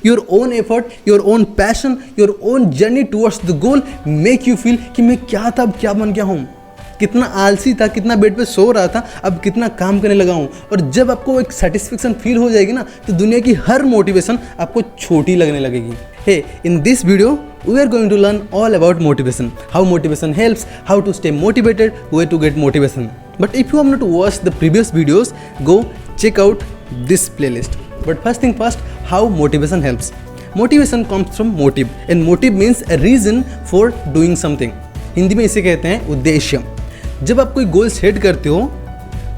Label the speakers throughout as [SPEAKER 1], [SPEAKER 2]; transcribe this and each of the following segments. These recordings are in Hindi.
[SPEAKER 1] Your own effort, your own passion, your own journey towards the goal make you feel कि मैं क्या था अब क्या बन गया हूँ, कितना आलसी था, कितना बेड पे सो रहा था, अब कितना काम करने लगा हूँ। और जब आपको एक सेटिस्फेक्शन फील हो जाएगी ना, तो दुनिया की हर मोटिवेशन आपको छोटी लगने लगेगी। Hey, in this video we are going to learn all about motivation, how motivation helps, how to stay motivated, where to get motivation. But if you have not watched the previous videos, go check out this playlist. But first thing first, how motivation helps. Motivation comes from motive, and motive means a reason for doing something. Hindi में इसे कहते हैं उद्देश्य। जब आप कोई गोल सेट करते हो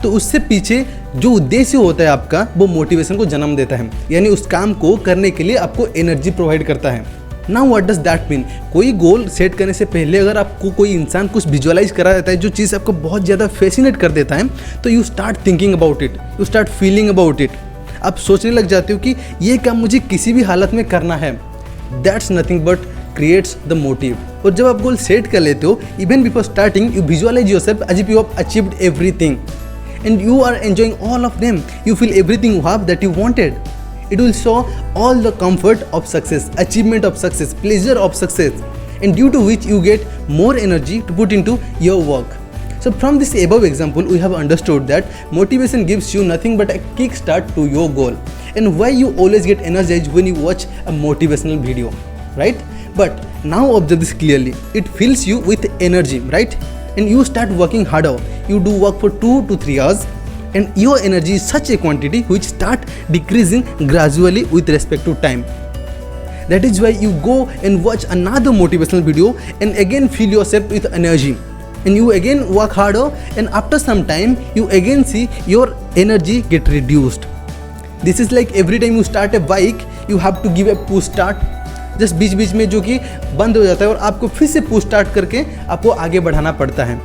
[SPEAKER 1] तो उससे पीछे जो उद्देश्य होता है आपका, वो मोटिवेशन को जन्म देता है, यानी उस काम को करने के लिए आपको एनर्जी प्रोवाइड करता है। Now what does that mean? कोई गोल सेट करने से पहले अगर आपको कोई इंसान कुछ विजुअलाइज करा देता है, जो चीज़ आपको बहुत ज़्यादा फैसिनेट कर देता है, तो you start thinking about it, you start feeling about it. आप सोचने लग जाते हो कि ये काम मुझे किसी भी हालत में करना है। That's nothing but creates the motive. और जब आप गोल सेट कर लेते हो, even before starting you visualise yourself as if you have achieved everything and you are enjoying all of them. You feel everything you have that you wanted. It will show all the comfort of success, achievement of success, pleasure of success, and due to which you get more energy to put into your work. So from this above example, we have understood that motivation gives you nothing but a kickstart to your goal, and why you always get energized when you watch a motivational video, right? But now observe this clearly. It fills you with energy, right? And you start working harder. You do work for 2 to 3 hours, and your energy is such a quantity which start decreasing gradually with respect to time. That is why you go and watch another motivational video and again fill yourself with energy, and you again work harder, and after some time you again see your energy get reduced. This is like every time you start a bike, you have to give a push start, just बीच बीच में जो कि बंद हो जाता है और आपको फिर से पुश स्टार्ट करके आपको आगे बढ़ाना पड़ता है।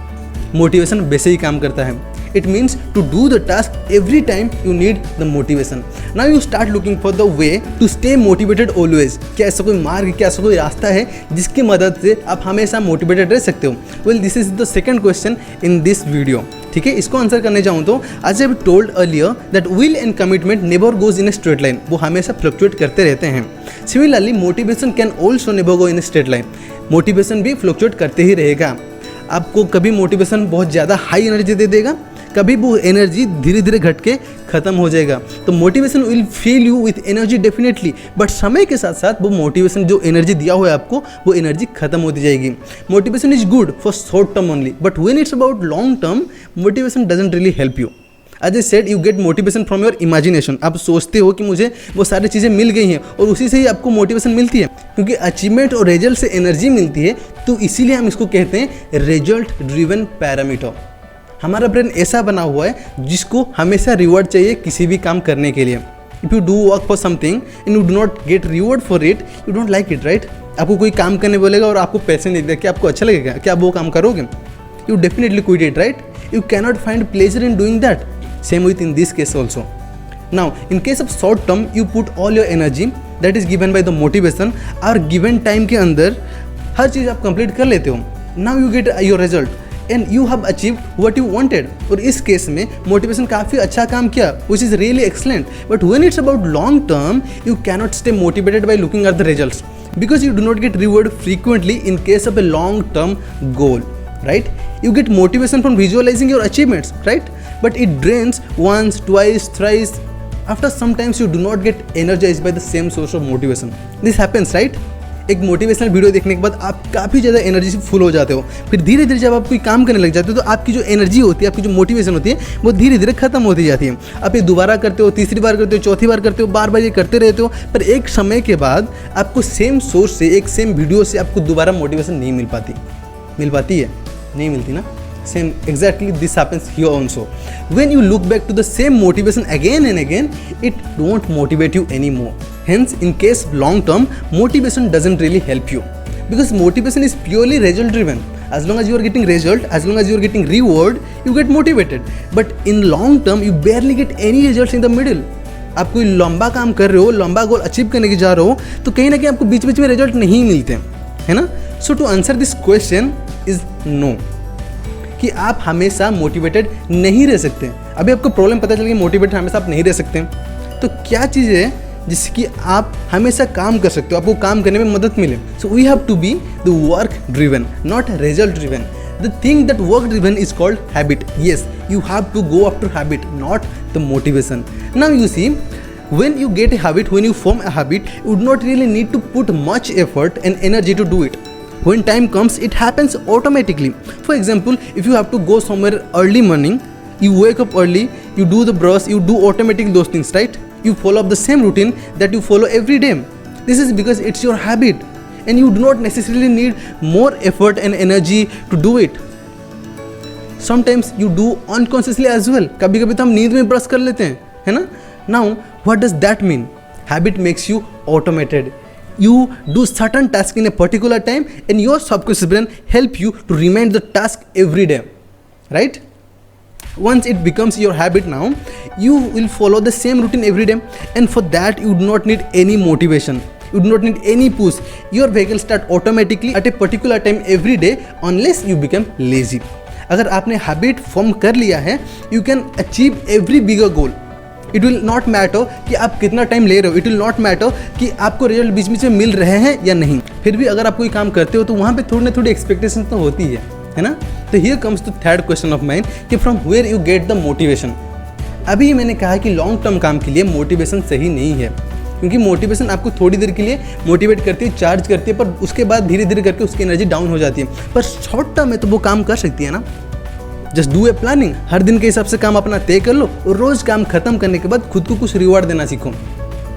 [SPEAKER 1] मोटिवेशन वैसे ही काम करता है। It means to do the task every time you need the motivation. Now you start looking for the way to stay motivated always. क्या ऐसा कोई मार्ग, क्या ऐसा कोई रास्ता है जिसकी मदद से आप हमेशा मोटिवेटेड रह सकते हो? Well, this is the second question in this video. ठीक है, इसको आंसर करने जाऊँ तो as I have told earlier that will and commitment never goes in a straight line. वो हमेशा फ्लक्चुएट करते रहते हैं। Similarly motivation can also never go in a straight line. Motivation भी फ्लक्चुएट करते ही रहेगा। आपको कभी मोटिवेशन बहुत ज़्यादा हाई एनर्जी दे देगा, कभी वो एनर्जी धीरे धीरे घट के खत्म हो जाएगा। तो motivation will feel you with energy definitely, but समय के साथ साथ वो मोटिवेशन जो एनर्जी दिया हुआ है आपको, वो एनर्जी खत्म होती जाएगी। Motivation is good for short term only, but when it's about long term, motivation doesn't really help you. As I said, you get motivation from your imagination. आप सोचते हो कि मुझे वो सारी चीज़ें मिल गई हैं, और उसी से ही आपको मोटिवेशन मिलती है, क्योंकि अचीवमेंट और रिजल्ट से एनर्जी मिलती है। तो इसीलिए हम इसको कहते हैं रिजल्ट ड्रिवन पैरामीटर। हमारा ब्रेन ऐसा बना हुआ है जिसको हमेशा रिवॉर्ड चाहिए किसी भी काम करने के लिए। If you do work for something and you do not gate reward for it, you don't like it, right? आपको कोई काम करने बोलेगा और आपको पैसे नहीं देगा, क्या आपको अच्छा लगेगा? क्या आप वो काम करोगे? You definitely quit it, right? You cannot find pleasure in doing that. Same with in this case also. Now in case of short term, you put all your energy that is given by the motivation, और गिवन टाइम के अंदर हर चीज़ आप कंप्लीट कर लेते हो। Now you get your result and you have achieved what you wanted. और इस केस में मोटिवेशन काफ़ी अच्छा काम किया, which is really excellent. But when it's about long term, you cannot stay motivated by looking at the results, because you do not get reward frequently in case of a long term goal, right? You get motivation from visualizing your achievements, right? But it drains once, twice, thrice. After sometimes you do not get energized by the same source of motivation. This happens, right? एक मोटिवेशनल वीडियो देखने के बाद आप काफ़ी ज़्यादा एनर्जी से फुल हो जाते हो। फिर धीरे धीरे जब आप कोई काम करने लग जाते हो, तो आपकी जो एनर्जी होती है, आपकी जो मोटिवेशन होती है, वो धीरे धीरे खत्म होती जाती है। आप ये दोबारा करते हो, तीसरी बार करते हो, चौथी बार करते हो, बार बार ये करते रहते हो, पर एक समय के बाद आपको सेम सोर्स से, एक सेम वीडियो से आपको दोबारा मोटिवेशन नहीं मिल पाती। मिल पाती है? नहीं मिलती ना। Same, exactly this happens here also. When you look back to the same motivation again and again, it won't motivate you anymore. Hence, in case of long term, motivation doesn't really help you, because motivation is purely result driven. As long as you are getting result, as long as you are getting reward, you get motivated. But in long term, you barely get any results in the middle. आप कोई लंबा काम कर रहे हो, लंबा गोल अचीव करने के जा रहे हो, तो कहीं ना कहीं आपको बीच बीच में रिजल्ट नहीं मिलते, है ना? So to answer this question is no, कि आप हमेशा मोटिवेटेड नहीं रह सकते। अभी आपको प्रॉब्लम पता चल गई, मोटिवेटेड हमेशा आप नहीं रह सकते। तो क्या चीज़ है जिससे कि आप हमेशा काम कर सकते हो, आपको काम करने में मदद मिले। So we have to be the work driven, not result driven. The thing that work driven is called habit. Yes, you have to go after habit, not the motivation. Now you see, when you get a habit, when you form a habit, you would not really need to put much effort and energy to do it. When time comes, it happens automatically. For example, if you have to go somewhere early morning, you wake up early, you do the brush, you do automatically those things, right? You follow up the same routine that you follow every day. This is because it's your habit. And you do not necessarily need more effort and energy to do it. Sometimes you do unconsciously as well. कभी कभी तो हम नींद में ब्रश कर लेते हैं, है ना? Now what does that mean? Habit makes you automated. You do certain task in a particular time and your subconscious brain help you to remind the task every day, right? Once it becomes your habit, now you will follow the same routine every day, and for that you do not need any motivation. You do not need any push. Your vehicle start automatically at a particular time every day unless you become lazy. अगर आपने हैबिट फॉर्म कर लिया है, you can achieve every bigger goal. It will not matter कि आप कितना टाइम ले रहे हो, it will not matter कि आपको रिजल्ट बीच बीच में मिल रहे हैं या नहीं। फिर भी अगर आप कोई काम करते हो तो वहाँ पे थोड़ी ना थोड़ी एक्सपेक्टेशन तो होती है ना? तो here comes the third question of mine कि from where you get the motivation. अभी मैंने कहा कि लॉन्ग टर्म काम के लिए मोटिवेशन सही नहीं है, क्योंकि मोटिवेशन आपको थोड़ी देर के लिए मोटिवेट करती है, चार्ज करती है, पर उसके बाद धीरे धीरे करके उसकी एनर्जी डाउन हो जाती है। पर शॉर्ट टर्म में तो वो काम कर सकती है ना। जस्ट डू ए प्लानिंग, हर दिन के हिसाब से काम अपना तय कर लो और रोज काम खत्म करने के बाद खुद को कुछ रिवॉर्ड देना सीखो।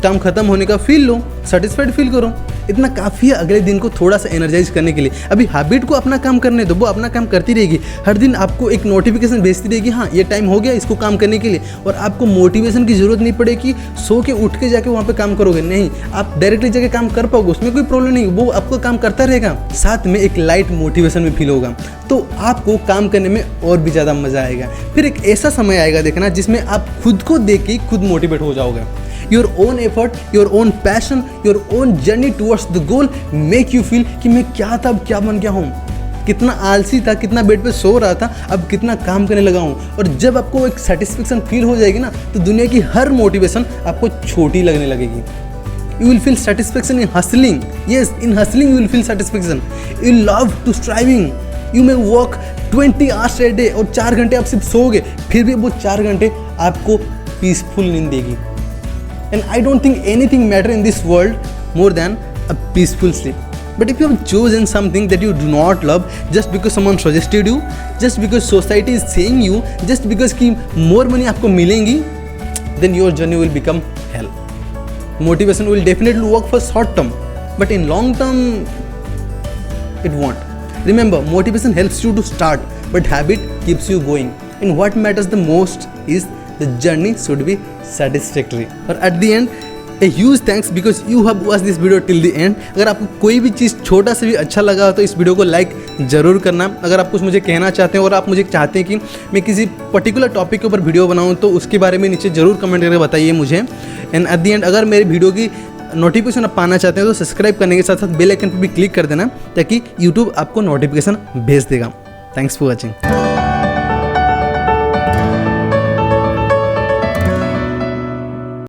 [SPEAKER 1] काम खत्म होने का फील लो, सेटिस्फाइड फील करो, इतना काफ़ी है अगले दिन को थोड़ा सा एनर्जाइज करने के लिए। अभी हैबिट को अपना काम करने दो, वो अपना काम करती रहेगी, हर दिन आपको एक नोटिफिकेशन भेजती रहेगी, हाँ ये टाइम हो गया इसको काम करने के लिए, और आपको मोटिवेशन की जरूरत नहीं पड़ेगी, सो के उठ के जाके वहाँ पे काम करोगे, नहीं, आप डायरेक्टली जाके काम कर पाओगे, उसमें कोई प्रॉब्लम नहीं, वो आपको काम करता रहेगा, साथ में एक लाइट मोटिवेशन भी फील होगा, तो आपको काम करने में और भी ज़्यादा मज़ा आएगा। फिर एक ऐसा समय आएगा देखना जिसमें आप खुद को देख के खुद मोटिवेट हो जाओगे। Your own effort, your own passion, your own journey towards the goal make you feel कि मैं क्या था, अब क्या बन गया हूँ, कितना आलसी था, कितना बेड पे सो रहा था, अब कितना काम करने लगा हूँ। और जब आपको एक सेटिस्फेक्शन फील हो जाएगी ना, तो दुनिया की हर मोटिवेशन आपको छोटी लगने लगेगी। You will feel satisfaction in hustling. Yes, in hustling you will feel satisfaction. You love to striving. You may work 20 hours a day और 4 घंटे आप सिर्फ सोओगे, फिर भी वो 4 घंटे आपको पीसफुल नींद देगी। And I don't think anything matters in this world more than a peaceful sleep. But if you have chosen something that you do not love just because someone suggested you, just because society is saying you, just because कि more money आपको मिलेंगी, then your journey will become hell. Motivation will definitely work for short term, but in long term, it won't. Remember, motivation helps you to start, but habit keeps you going. And what matters the most is the journey should be satisfactory. और at the end, a huge thanks because you have watched this video till the end. अगर आपको कोई भी चीज़ छोटा सा भी अच्छा लगा हो तो इस वीडियो को लाइक ज़रूर करना। अगर आप कुछ मुझे कहना चाहते हैं और आप मुझे चाहते हैं कि मैं किसी पर्टिकुलर टॉपिक के ऊपर वीडियो बनाऊं तो उसके बारे में नीचे ज़रूर कमेंट करके बताइए मुझे। एंड एट द एंड, अगर मेरे वीडियो की नोटिफिकेशन आप पाना चाहते हैं तो सब्सक्राइब करने के साथ साथ बेल आइकन पर भी क्लिक कर देना ताकि यूट्यूब आपको नोटिफिकेशन भेज देगा। Thanks for watching.